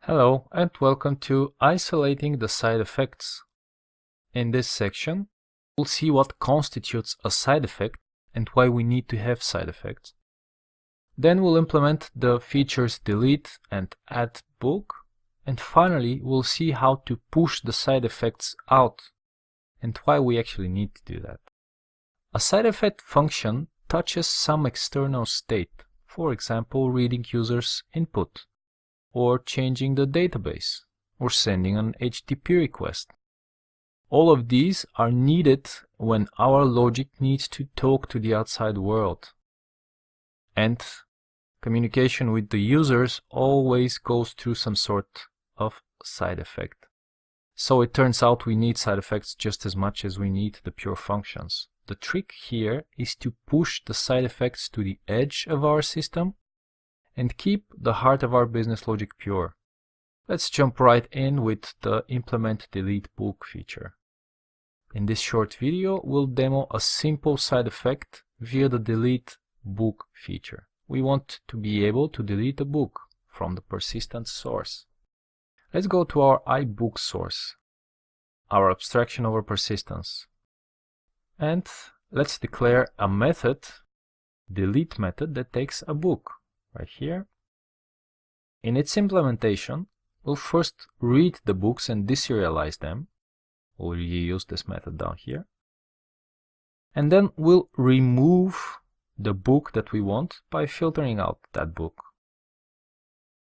Hello and welcome to Isolating the Side Effects. In this section, we'll see what constitutes a side effect and why we need to have side effects. Then we'll implement the features delete and add book, and finally we'll see how to push the side effects out and why we actually need to do that. A side effect function touches some external state, for example reading users' input, or changing the database, or sending an HTTP request. All of these are needed when our logic needs to talk to the outside world. And communication with the users always goes through some sort of side effect. So it turns out we need side effects just as much as we need the pure functions. The trick here is to push the side effects to the edge of our system and keep the heart of our business logic pure. Let's jump right in with the implement delete book feature. In this short video, we'll demo a simple side effect via the delete book feature. We want to be able to delete a book from the persistent source. Let's go to our iBook source, our abstraction over persistence. And let's declare a method, delete method, that takes a book. Right here. In its implementation, we'll first read the books and deserialize them. We'll reuse this method down here. And then we'll remove the book that we want by filtering out that book.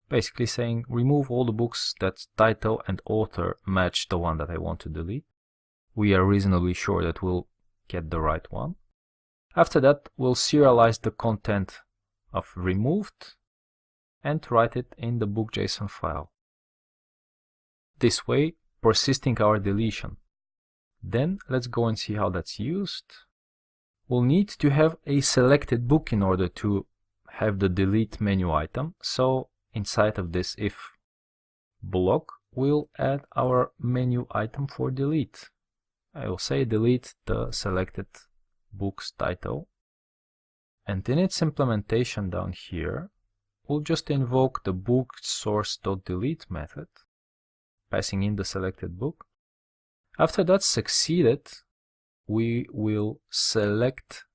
Basically saying remove all the books that title and author match the one that I want to delete. We are reasonably sure that we'll get the right one. After that, we'll serialize the content of removed and write it in the book.json file. This way, persisting our deletion. Then let's go and see how that's used. We'll need to have a selected book in order to have the delete menu item. So inside of this if block, we'll add our menu item for delete. I will say delete the selected book's title. And in its implementation down here, we'll just invoke the book source.delete method, passing in the selected book. After that's succeeded, we will select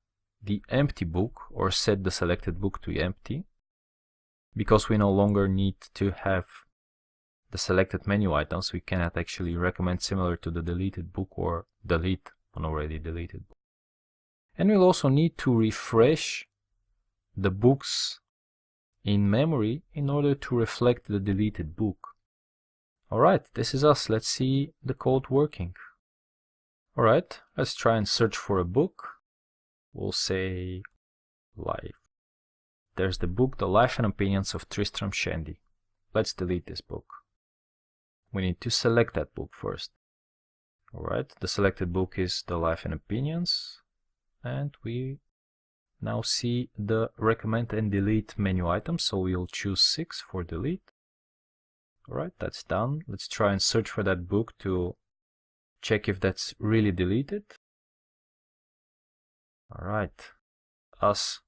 the empty book or set the selected book to empty, because we no longer need to have the selected menu items. We cannot actually recommend similar to the deleted book or delete an already deleted book. And we'll also need to refresh the books in memory in order to reflect the deleted book. Alright, this is us. Let's see the code working. Alright, let's try and search for a book. We'll say life. There's the book, The Life and Opinions of Tristram Shandy. Let's delete this book. We need to select that book first. Alright, the selected book is The Life and Opinions. And we now see the recommend and delete menu items, so we'll choose 6 for delete. Alright, that's done. Let's try and search for that book to check if that's really deleted. Alright, us,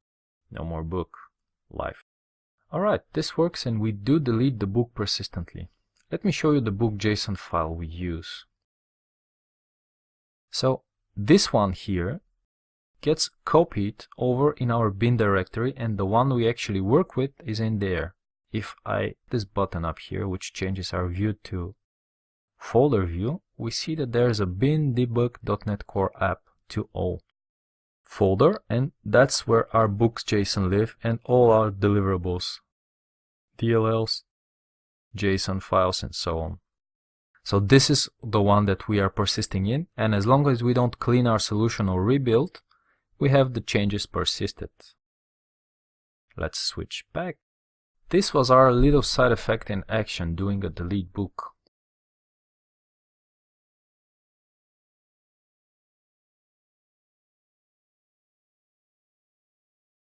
no more book, life. Alright, this works and we do delete the book persistently. Let me show you the book.json file we use. So this one here gets copied over in our bin directory, and the one we actually work with is in there. If I this button up here, which changes our view to folder view, we see that there's a bin debug.NET Core app to all folder, and that's where our books.json live and all our deliverables, DLLs, JSON files, and so on. So this is the one that we are persisting in, and as long as we don't clean our solution or rebuild, we have the changes persisted. Let's switch back. This was our little side effect in action doing a delete book.